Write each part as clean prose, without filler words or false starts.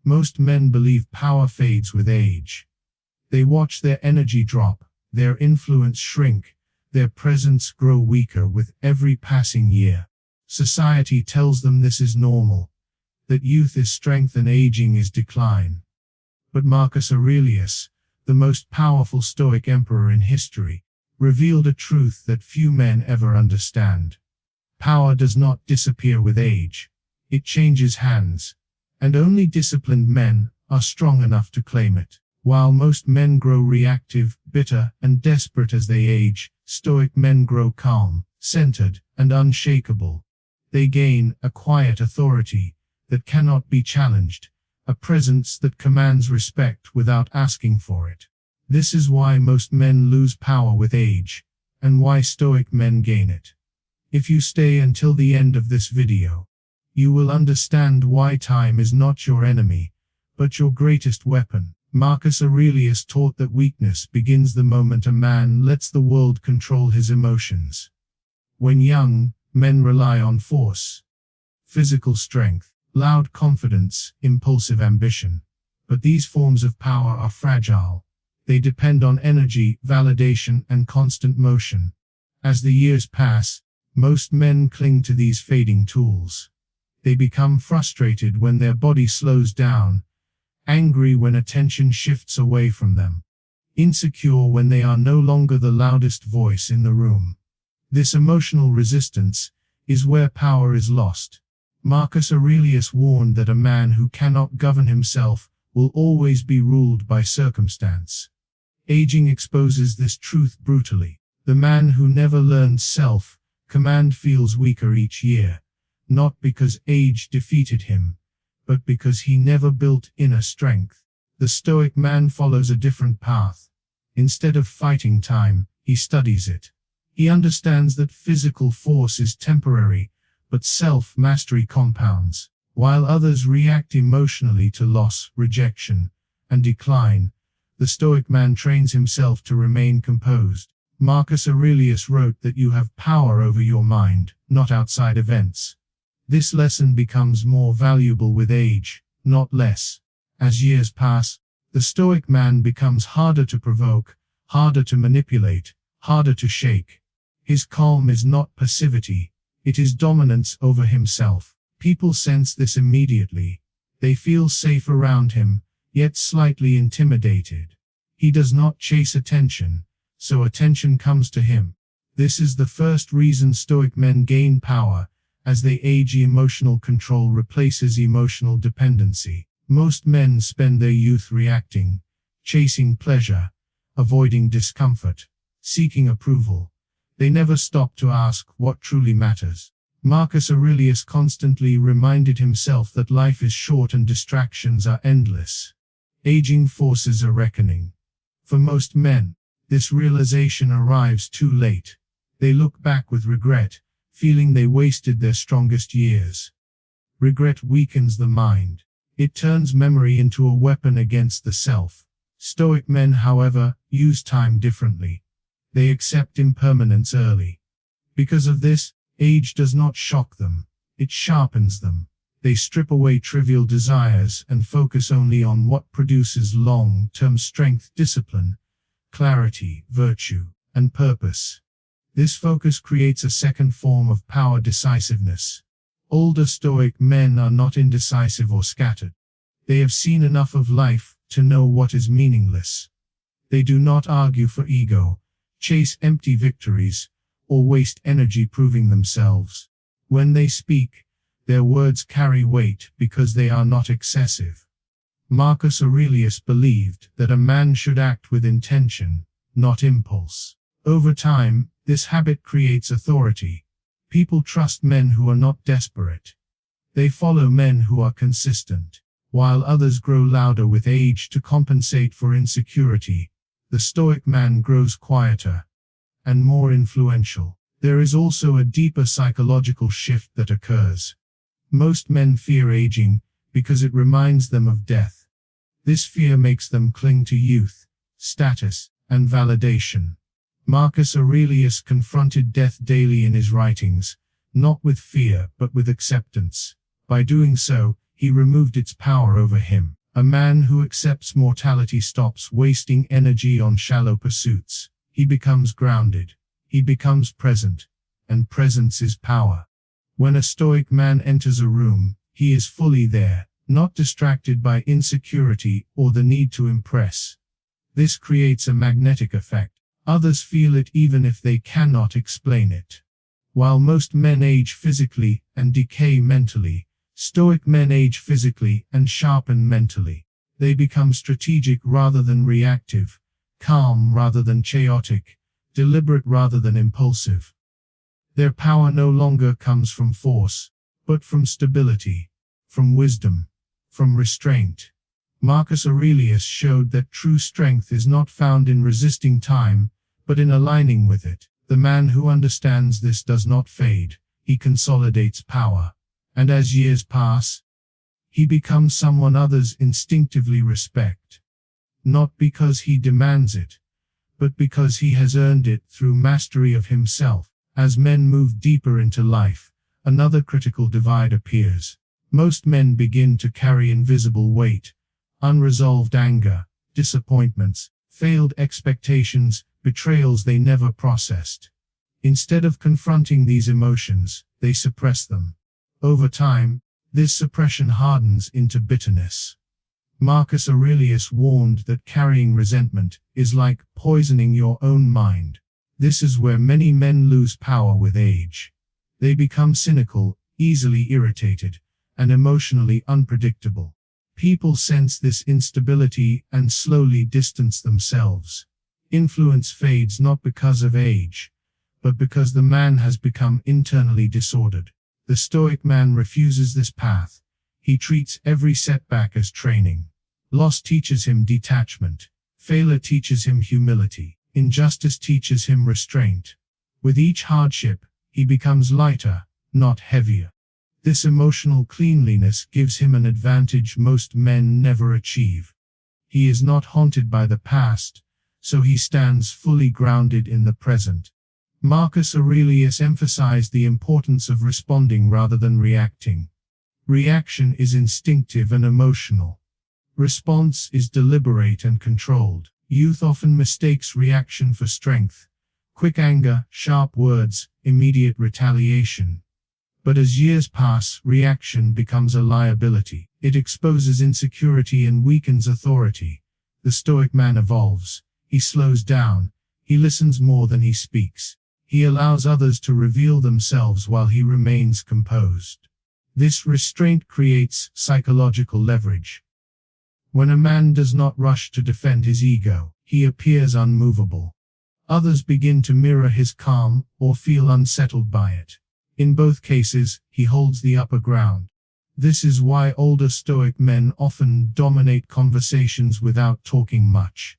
Most men believe power fades with age. They watch their energy drop, their influence shrink, their presence grow weaker with every passing year. Society tells them this is normal, that youth is strength and aging is decline. But Marcus Aurelius, the most powerful Stoic emperor in history, revealed a truth that few men ever understand. Power does not disappear with age. It changes hands, and only disciplined men are strong enough to claim it. While most men grow reactive, bitter, and desperate as they age, Stoic men grow calm, centered, and unshakable. They gain a quiet authority that cannot be challenged, a presence that commands respect without asking for it. This is why most men lose power with age, and why Stoic men gain it. If you stay until the end of this video, you will understand why time is not your enemy, but your greatest weapon. Marcus Aurelius taught that weakness begins the moment a man lets the world control his emotions. When young, men rely on force, physical strength, loud confidence, impulsive ambition. But these forms of power are fragile. They depend on energy, validation, and constant motion. As the years pass, most men cling to these fading tools. They become frustrated when their body slows down, angry when attention shifts away from them, insecure when they are no longer the loudest voice in the room. This emotional resistance is where power is lost. Marcus Aurelius warned that a man who cannot govern himself will always be ruled by circumstance. Aging exposes this truth brutally. The man who never learned self-command feels weaker each year, not because age defeated him, but because he never built inner strength. The Stoic man follows a different path. Instead of fighting time, he studies it. He understands that physical force is temporary, but self-mastery compounds. While others react emotionally to loss, rejection, and decline, the Stoic man trains himself to remain composed. Marcus Aurelius wrote that you have power over your mind, not outside events. This lesson becomes more valuable with age, not less. As years pass, the Stoic man becomes harder to provoke, harder to manipulate, harder to shake. His calm is not passivity, it is dominance over himself. People sense this immediately. They feel safe around him, yet slightly intimidated. He does not chase attention, so attention comes to him. This is the first reason Stoic men gain power. As they age, emotional control replaces emotional dependency. Most men spend their youth reacting, chasing pleasure, avoiding discomfort, seeking approval. They never stop to ask what truly matters. Marcus Aurelius constantly reminded himself that life is short and distractions are endless. Aging forces a reckoning. For most men, this realization arrives too late. They look back with regret, feeling they wasted their strongest years. Regret weakens the mind. It turns memory into a weapon against the self. Stoic men, however, use time differently. They accept impermanence early. Because of this, age does not shock them. It sharpens them. They strip away trivial desires and focus only on what produces long-term strength, discipline, clarity, virtue, and purpose. This focus creates a second form of power: decisiveness. Older Stoic men are not indecisive or scattered. They have seen enough of life to know what is meaningless. They do not argue for ego, chase empty victories, or waste energy proving themselves. When they speak, their words carry weight because they are not excessive. Marcus Aurelius believed that a man should act with intention, not impulse. Over time, this habit creates authority. People trust men who are not desperate. They follow men who are consistent. While others grow louder with age to compensate for insecurity, the Stoic man grows quieter and more influential. There is also a deeper psychological shift that occurs. Most men fear aging because it reminds them of death. This fear makes them cling to youth, status, and validation. Marcus Aurelius confronted death daily in his writings, not with fear but with acceptance. By doing so, he removed its power over him. A man who accepts mortality stops wasting energy on shallow pursuits. He becomes grounded. He becomes present. And presence is power. When a Stoic man enters a room, he is fully there, not distracted by insecurity or the need to impress. This creates a magnetic effect. Others feel it even if they cannot explain it. While most men age physically and decay mentally, Stoic men age physically and sharpen mentally. They become strategic rather than reactive, calm rather than chaotic, deliberate rather than impulsive. Their power no longer comes from force, but from stability, from wisdom, from restraint. Marcus Aurelius showed that true strength is not found in resisting time, but in aligning with it. The man who understands this does not fade, he consolidates power. And as years pass, he becomes someone others instinctively respect. Not because he demands it, but because he has earned it through mastery of himself. As men move deeper into life, another critical divide appears. Most men begin to carry invisible weight, unresolved anger, disappointments, failed expectations, betrayals they never processed. Instead of confronting these emotions, they suppress them. Over time, this suppression hardens into bitterness. Marcus Aurelius warned that carrying resentment is like poisoning your own mind. This is where many men lose power with age. They become cynical, easily irritated, and emotionally unpredictable. People sense this instability and slowly distance themselves. Influence fades not because of age, but because the man has become internally disordered. The Stoic man refuses this path. He treats every setback as training. Loss teaches him detachment. Failure teaches him humility. Injustice teaches him restraint. With each hardship, he becomes lighter, not heavier. This emotional cleanliness gives him an advantage most men never achieve. He is not haunted by the past, so he stands fully grounded in the present. Marcus Aurelius emphasized the importance of responding rather than reacting. Reaction is instinctive and emotional. Response is deliberate and controlled. Youth often mistakes reaction for strength. Quick anger, sharp words, immediate retaliation. But as years pass, reaction becomes a liability. It exposes insecurity and weakens authority. The Stoic man evolves. He slows down. He listens more than he speaks. He allows others to reveal themselves while he remains composed. This restraint creates psychological leverage. When a man does not rush to defend his ego, he appears unmovable. Others begin to mirror his calm or feel unsettled by it. In both cases, he holds the upper ground. This is why older Stoic men often dominate conversations without talking much.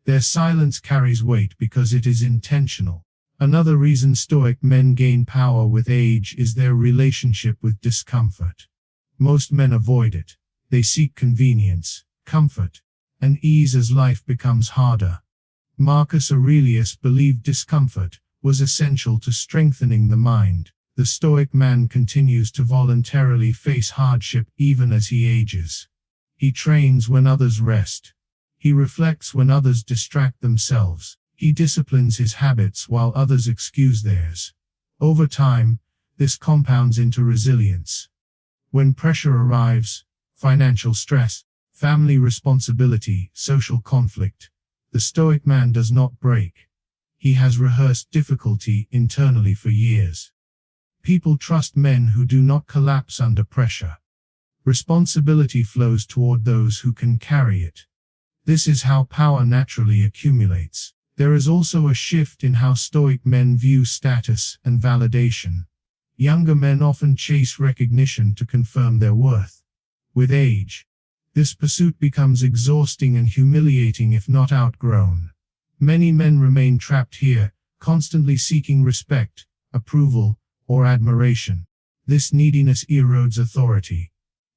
Their silence carries weight because it is intentional. Another reason Stoic men gain power with age is their relationship with discomfort. Most men avoid it. They seek convenience, comfort, and ease as life becomes harder. Marcus Aurelius believed discomfort was essential to strengthening the mind. The Stoic man continues to voluntarily face hardship even as he ages. He trains when others rest. He reflects when others distract themselves. He disciplines his habits while others excuse theirs. Over time, this compounds into resilience. When pressure arrives, financial stress, family responsibility, social conflict, the Stoic man does not break. He has rehearsed difficulty internally for years. People trust men who do not collapse under pressure. Responsibility flows toward those who can carry it. This is how power naturally accumulates. There is also a shift in how Stoic men view status and validation. Younger men often chase recognition to confirm their worth. With age, this pursuit becomes exhausting and humiliating if not outgrown. Many men remain trapped here, constantly seeking respect, approval, or admiration. This neediness erodes authority.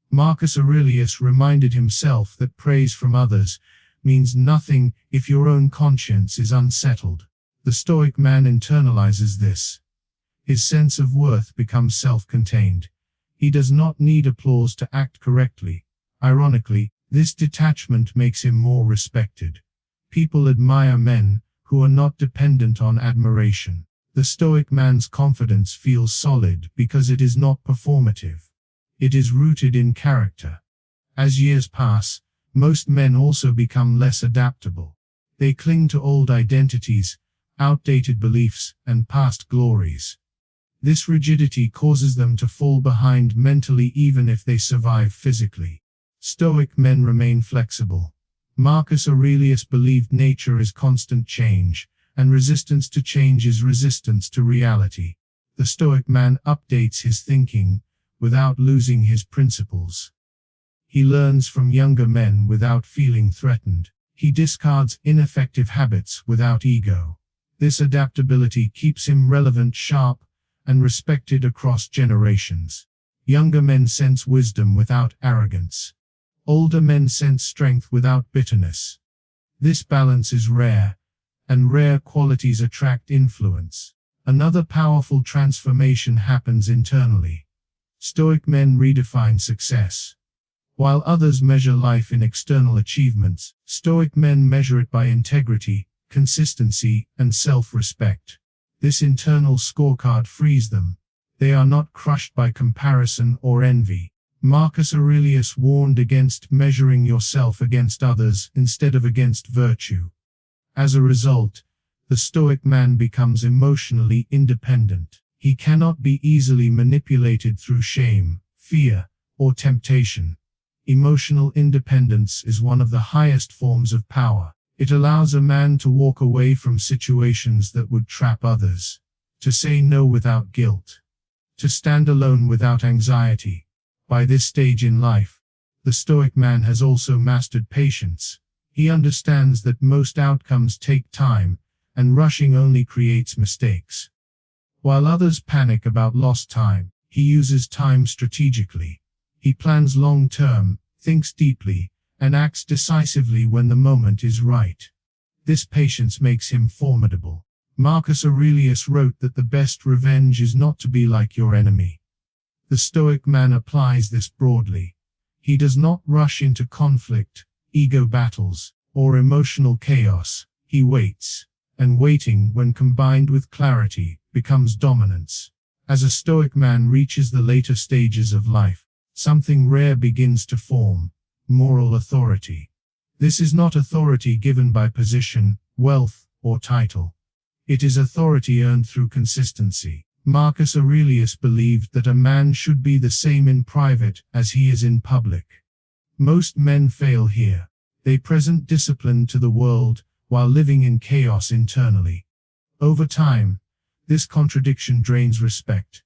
Marcus Aurelius reminded himself that praise from others means nothing if your own conscience is unsettled. The Stoic man internalizes this. His sense of worth becomes self-contained. He does not need applause to act correctly. Ironically, this detachment makes him more respected. People admire men who are not dependent on admiration. The Stoic man's confidence feels solid because it is not performative. It is rooted in character. As years pass, most men also become less adaptable. They cling to old identities, outdated beliefs, and past glories. This rigidity causes them to fall behind mentally even if they survive physically. Stoic men remain flexible. Marcus Aurelius believed nature is constant change, and resistance to change is resistance to reality. The Stoic man updates his thinking without losing his principles. He learns from younger men without feeling threatened. He discards ineffective habits without ego. This adaptability keeps him relevant, sharp, and respected across generations. Younger men sense wisdom without arrogance. Older men sense strength without bitterness. This balance is rare, and rare qualities attract influence. Another powerful transformation happens internally. Stoic men redefine success. While others measure life in external achievements, Stoic men measure it by integrity, consistency, and self-respect. This internal scorecard frees them. They are not crushed by comparison or envy. Marcus Aurelius warned against measuring yourself against others instead of against virtue. As a result, the Stoic man becomes emotionally independent. He cannot be easily manipulated through shame, fear, or temptation. Emotional independence is one of the highest forms of power. It allows a man to walk away from situations that would trap others, to say no without guilt, to stand alone without anxiety. By this stage in life, the Stoic man has also mastered patience. He understands that most outcomes take time, and rushing only creates mistakes. While others panic about lost time, he uses time strategically. He plans long-term, thinks deeply, and acts decisively when the moment is right. This patience makes him formidable. Marcus Aurelius wrote that the best revenge is not to be like your enemy. The Stoic man applies this broadly. He does not rush into conflict, ego battles, or emotional chaos. He waits, and waiting, when combined with clarity, becomes dominance. As a Stoic man reaches the later stages of life, something rare begins to form: moral authority. This is not authority given by position, wealth, or title. It is authority earned through consistency. Marcus Aurelius believed that a man should be the same in private as he is in public. Most men fail here. They present discipline to the world while living in chaos internally. Over time, this contradiction drains respect.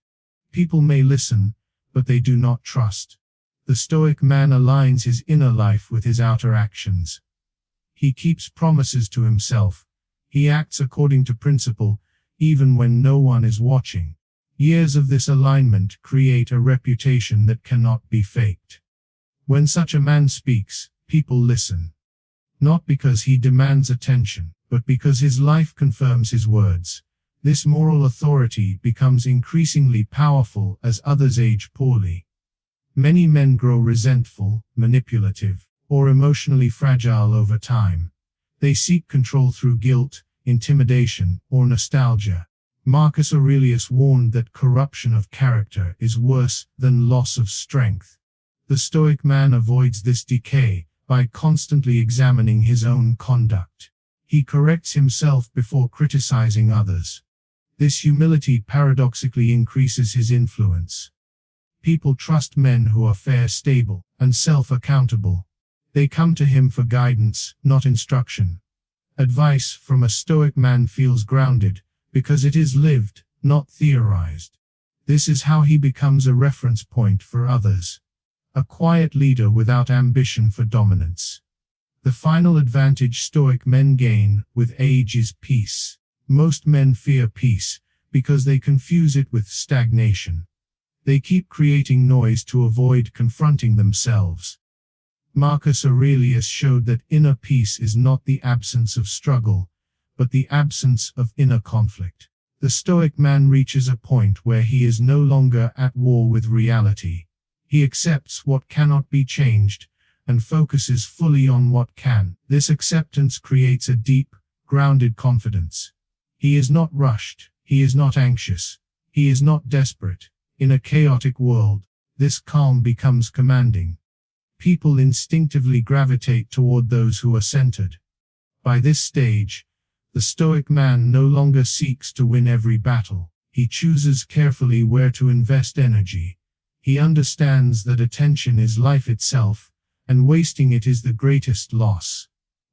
People may listen, but they do not trust. The Stoic man aligns his inner life with his outer actions. He keeps promises to himself. He acts according to principle, even when no one is watching. Years of this alignment create a reputation that cannot be faked. When such a man speaks, people listen. Not because he demands attention, but because his life confirms his words. This moral authority becomes increasingly powerful as others age poorly. Many men grow resentful, manipulative, or emotionally fragile over time. They seek control through guilt, intimidation, or nostalgia. Marcus Aurelius warned that corruption of character is worse than loss of strength. The Stoic man avoids this decay by constantly examining his own conduct. He corrects himself before criticizing others. This humility paradoxically increases his influence. People trust men who are fair, stable, and self-accountable. They come to him for guidance, not instruction. Advice from a Stoic man feels grounded, because it is lived, not theorized. This is how he becomes a reference point for others. A quiet leader without ambition for dominance. The final advantage Stoic men gain with age is peace. Most men fear peace because they confuse it with stagnation. They keep creating noise to avoid confronting themselves. Marcus Aurelius showed that inner peace is not the absence of struggle, but the absence of inner conflict. The Stoic man reaches a point where he is no longer at war with reality. He accepts what cannot be changed and focuses fully on what can. This acceptance creates a deep, grounded confidence. He is not rushed. He is not anxious. He is not desperate. In a chaotic world, this calm becomes commanding. People instinctively gravitate toward those who are centered. By this stage, the Stoic man no longer seeks to win every battle. He chooses carefully where to invest energy. He understands that attention is life itself, and wasting it is the greatest loss.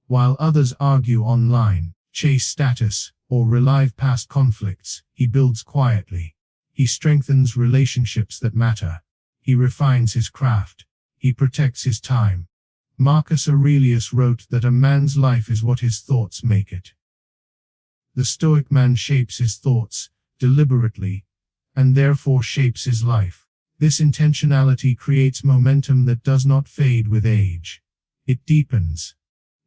While others argue online, chase status, or relive past conflicts, he builds quietly. He strengthens relationships that matter. He refines his craft. He protects his time. Marcus Aurelius wrote that a man's life is what his thoughts make it. The Stoic man shapes his thoughts, deliberately, and therefore shapes his life. This intentionality creates momentum that does not fade with age. It deepens.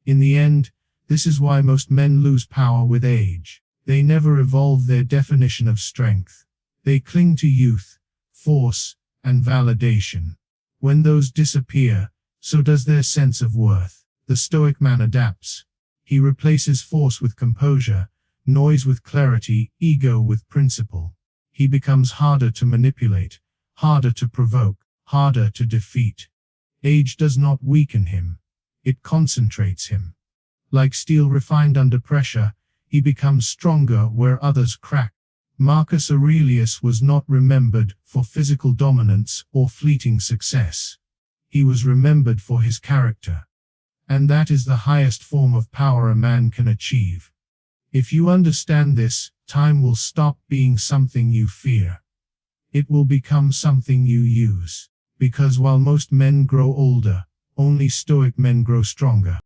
In the end, this is why most men lose power with age. They never evolve their definition of strength. They cling to youth, force, and validation. When those disappear, so does their sense of worth. The Stoic man adapts. He replaces force with composure, noise with clarity, ego with principle. He becomes harder to manipulate, harder to provoke, harder to defeat. Age does not weaken him. It concentrates him. Like steel refined under pressure, he becomes stronger where others crack. Marcus Aurelius was not remembered for physical dominance or fleeting success. He was remembered for his character. And that is the highest form of power a man can achieve. If you understand this, time will stop being something you fear. It will become something you use. Because while most men grow older, only Stoic men grow stronger.